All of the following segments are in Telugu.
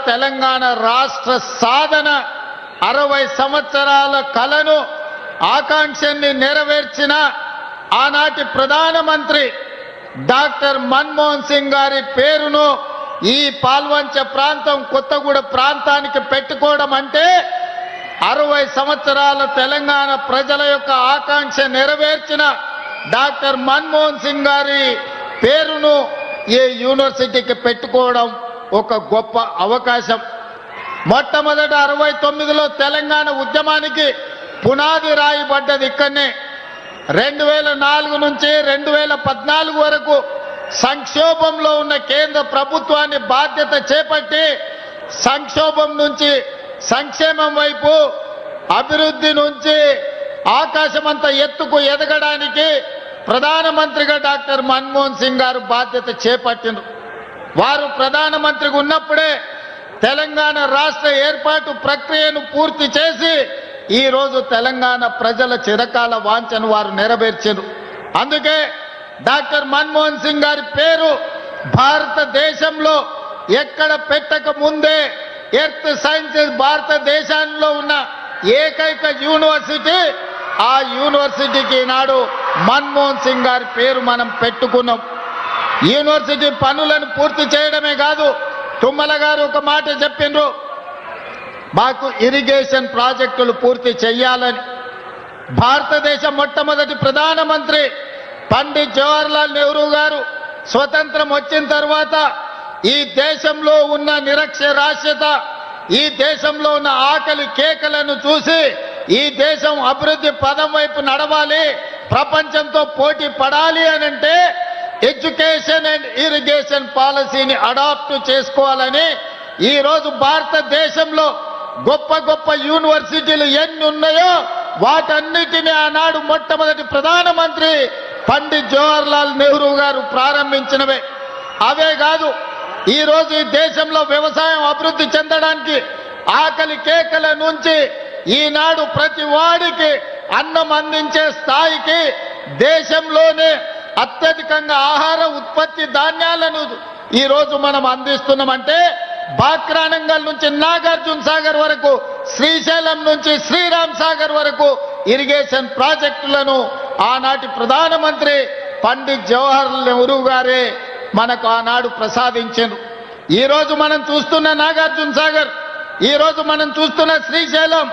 తెలంగాణ రాష్ట్ర సాధన 60 సంవత్సరాల కలను ఆకాంక్షని నెరవేర్చిన ఆనాటి ప్రధానమంత్రి డాక్టర్ మన్మోహన్ సింగ్ గారి పేరును ఈ పాల్వంచ ప్రాంతం కొత్తగూడ ప్రాంతానికి పెట్టుకోవడం అంటే 60 సంవత్సరాల తెలంగాణ ప్రజల యొక్క ఆకాంక్ష నెరవేర్చిన డాక్టర్ మన్మోహన్ సింగ్ గారి పేరును ఈ యూనివర్సిటీకి పెట్టుకోవడం ఒక గొప్ప అవకాశం. మొట్టమొదట 69లో తెలంగాణ ఉద్యమానికి పునాది రాయబడ్డది ఇక్కడనే. 2004 నుంచి 2014 వరకు సంక్షోభంలో ఉన్న కేంద్ర ప్రభుత్వాన్ని బాధ్యత చేపట్టి సంక్షోభం నుంచి సంక్షేమం వైపు, అభివృద్ధి నుంచి ఆకాశమంత ఎత్తుకు ఎదగడానికి ప్రధానమంత్రిగా డాక్టర్ మన్మోహన్ సింగ్ గారు బాధ్యత చేపట్టినారు. వారు ప్రధానమంత్రిగా ఉన్నప్పుడే తెలంగాణ రాష్ట్ర ఏర్పాటు ప్రక్రియను పూర్తి చేసి ఈరోజు తెలంగాణ ప్రజల చిరకాల వాంఛను వారు నెరవేర్చారు. అందుకే డాక్టర్ మన్మోహన్ సింగ్ గారి పేరు భారతదేశంలో ఎక్కడ పెట్టక ముందే ఎర్త్ సైన్సెస్ భారతదేశంలో ఉన్న ఏకైక యూనివర్సిటీ, ఆ యూనివర్సిటీకి ఈనాడు మన్మోహన్ సింగ్ గారి పేరు మనం పెట్టుకున్నాం. యూనివర్సిటీ పనులను పూర్తి చేయడమే కాదు, తుమ్మల గారు ఒక మాట చెప్పిండ్రు, మాకు ఇరిగేషన్ ప్రాజెక్టులు పూర్తి చేయాలని. భారతదేశం మొట్టమొదటి ప్రధానమంత్రి పండిట్ జవహర్లాల్ నెహ్రూ గారు స్వతంత్రం వచ్చిన తర్వాత ఈ దేశంలో ఉన్న నిరక్షరాస్యత, ఈ దేశంలో ఉన్న ఆకలి కేకలను చూసి ఈ దేశం అభివృద్ధి పదం వైపు నడవాలి, ప్రపంచంతో పోటీ పడాలి అని అంటే ఎడ్యుకేషన్ అండ్ ఇరిగేషన్ పాలసీని అడాప్ట్ చేసుకోవాలని ఈరోజు భారతదేశంలో గొప్ప గొప్ప యూనివర్సిటీలు ఎన్ని ఉన్నాయో వాటన్నిటిని ఆనాడు మొట్టమొదటి ప్రధానమంత్రి పండిట్ జవహర్లాల్ నెహ్రూ గారు ప్రారంభించినవే. అవే కాదు, ఈరోజు ఈ దేశంలో వ్యవసాయం అభివృద్ధి చెందడానికి ఆకలి కేకల నుంచి ఈనాడు ప్రతి వాడికి అన్నం అందించే స్థాయికి దేశంలోనే అత్యధికంగా ఆహార ఉత్పత్తి ధాన్యాలను ఈరోజు మనం అందిస్తున్నామంటే బాక్రానంగల్ నుంచి నాగార్జున సాగర్ వరకు, శ్రీశైలం నుంచి శ్రీరామ్ సాగర్ వరకు ఇరిగేషన్ ప్రాజెక్టులను ఆనాటి ప్రధానమంత్రి పండిట్ జవహర్లాల్ నెహ్రూ గారే మనకు ఆనాడు ప్రసాదించారు. ఈరోజు మనం చూస్తున్న నాగార్జున సాగర్, ఈరోజు మనం చూస్తున్న శ్రీశైలం,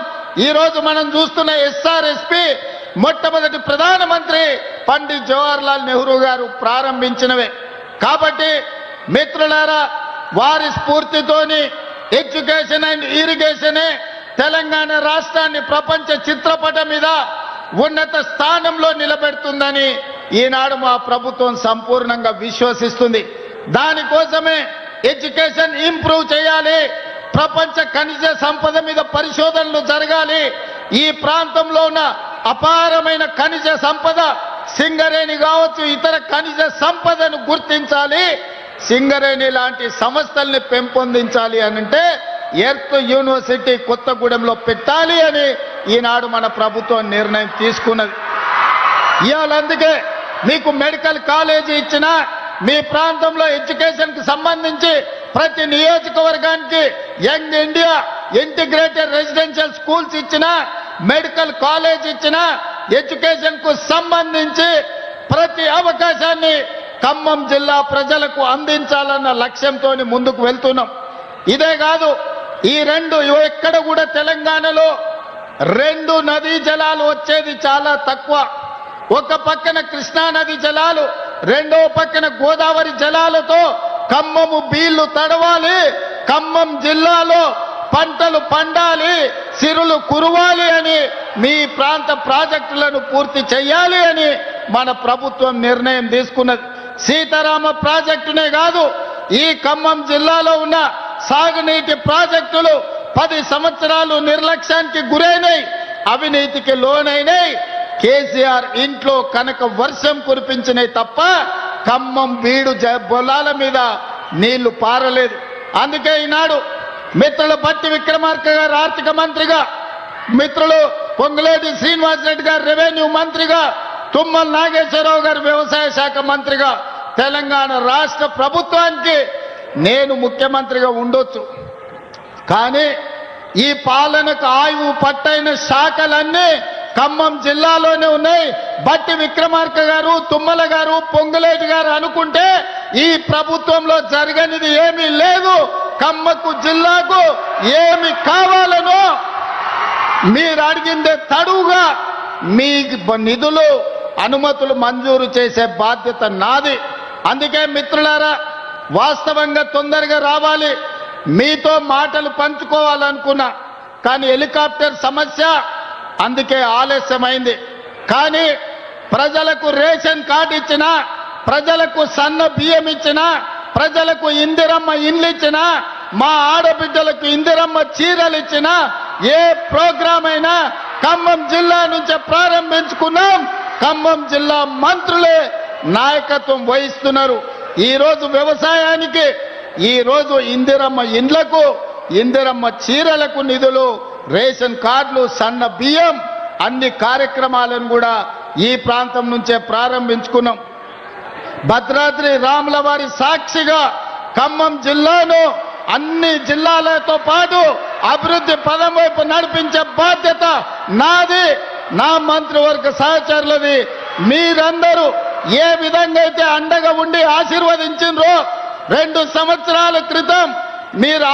ఈరోజు మనం చూస్తున్న ఎస్ఆర్ఎస్పి మొట్టమొదటి ప్రధానమంత్రి పండిట్ జవహర్లాల్ నెహ్రూ గారు ప్రారంభించినవే. కాబట్టి మిత్రులారా, వారి స్ఫూర్తితోని ఎడ్యుకేషన్ అండ్ ఇరిగేషనే తెలంగాణ రాష్ట్రాన్ని ప్రపంచ చిత్రపటం మీద ఉన్నత స్థానంలో నిలబెడుతుందని ఈనాడు మా ప్రభుత్వం సంపూర్ణంగా విశ్వసిస్తుంది. దానికోసమే ఎడ్యుకేషన్ ఇంప్రూవ్ చేయాలి, ప్రపంచ ఖనిజ సంపద మీద పరిశోధనలు జరగాలి, ఈ ప్రాంతంలో ఉన్న అపారమైన ఖనిజ సంపద సింగరేణి కావచ్చు, ఇతర ఖనిజ సంపదను గుర్తించాలి, సింగరేణి లాంటి సంస్థల్ని పెంపొందించాలి అనంటే ఎర్త్ యూనివర్సిటీ కొత్తగూడెంలో పెట్టాలి అని ఈనాడు మన ప్రభుత్వం నిర్ణయం తీసుకున్నది. ఇవాళ అందుకే మీకు మెడికల్ కాలేజీ ఇచ్చినా, మీ ప్రాంతంలో ఎడ్యుకేషన్కి సంబంధించి ప్రతి నియోజకవర్గానికి young India integrated residential schools ఇచ్చినా, మెడికల్ కాలేజ్ ఇచ్చినా, ఎడ్యుకేషన్కు సంబంధించి ప్రతి అవకాశాన్ని ఖమ్మం జిల్లా ప్రజలకు అందించాలన్న లక్ష్యంతో ముందుకు వెళ్తున్నాం. ఇదే కాదు, ఈ రెండు ఎక్కడ కూడా తెలంగాణలో 2 నదీ జలాలు వచ్చేది చాలా తక్కువ. ఒక పక్కన కృష్ణా నది జలాలు, రెండో పక్కన గోదావరి జలాలతో ఖమ్మము బీళ్లు తడవాలి, ఖమ్మం జిల్లాలో పంటలు పండాలి, సిరులు కురవాలి అని మీ ప్రాంత ప్రాజెక్టులను పూర్తి చేయాలి అని మన ప్రభుత్వం నిర్ణయం తీసుకున్నది. సీతారామ ప్రాజెక్టునే కాదు, ఈ ఖమ్మం జిల్లాలో ఉన్న సాగునీటి ప్రాజెక్టులు 10 సంవత్సరాలు నిర్లక్ష్యానికి గురైనాయి, అవినీతికి లోనైనాయి. కేసీఆర్ ఇంట్లో కనుక వర్షం కురిపించినాయి తప్ప ఖమ్మం బీడు పొలాల మీద నీళ్లు పారలేదు. అందుకే ఈనాడు మిత్రులు బట్టి విక్రమార్క గారు ఆర్థిక మంత్రిగా, మిత్రులు పొంగులేటి శ్రీనివాసరెడ్డి గారు రెవెన్యూ మంత్రిగా, తుమ్మల నాగేశ్వరరావు గారు వ్యవసాయ శాఖ మంత్రిగా తెలంగాణ రాష్ట్ర ప్రభుత్వానికి నేను ముఖ్యమంత్రిగా ఉండొచ్చు, కానీ ఈ పాలనకు ఆయువు పట్టైన శాఖలన్నీ ఖమ్మం జిల్లాలోనే ఉన్నాయి. బట్టి విక్రమార్క గారు, తుమ్మల గారు, పొంగులేటి గారు అనుకుంటే ఈ ప్రభుత్వంలో జరగనిది ఏమీ లేదు. ఖమ్మకు జిల్లాకు ఏమి కావాలనో మీరు అడిగిందే తడువుగా మీ నిధులు అనుమతులు మంజూరు చేసే బాధ్యత నాది. అందుకే మిత్రులారా, వాస్తవంగా తొందరగా రావాలి, మీతో మాటలు పంచుకోవాలనుకున్నా, కానీ హెలికాప్టర్ సమస్య అందుకే ఆలస్యమైంది. కానీ ప్రజలకు రేషన్ కార్డు ఇచ్చినా, ప్రజలకు సన్న బియ్యం ఇచ్చినా, ప్రజలకు ఇందిరమ్మ ఇండ్లు ఇచ్చినా, మా ఆడబిడ్డలకు ఇందిరమ్మ చీరలు ఇచ్చినా, ఏ ప్రోగ్రాం అయినా ఖమ్మం జిల్లా నుంచే ప్రారంభించుకున్నాం. ఖమ్మం జిల్లా మంత్రులే నాయకత్వం వహిస్తున్నారు. ఈరోజు వ్యవసాయానికి, ఈరోజు ఇందిరమ్మ ఇండ్లకు, ఇందిరమ్మ చీరలకు నిధులు, రేషన్ కార్డులు, సన్న బియ్యం అన్ని కార్యక్రమాలను కూడా ఈ ప్రాంతం నుంచే ప్రారంభించుకున్నాం. భద్రాద్రి రాముల వారి సాక్షిగా ఖమ్మం జిల్లాను అన్ని జిల్లాలతో పాటు అభివృద్ధి పదం వైపు నడిపించే బాధ్యత నాది, నా మంత్రివర్గ సహచరులది. మీరందరూ ఏ విధంగా అయితే అండగా ఉండి ఆశీర్వదించిండ్రో 2 సంవత్సరాల క్రితం మీరు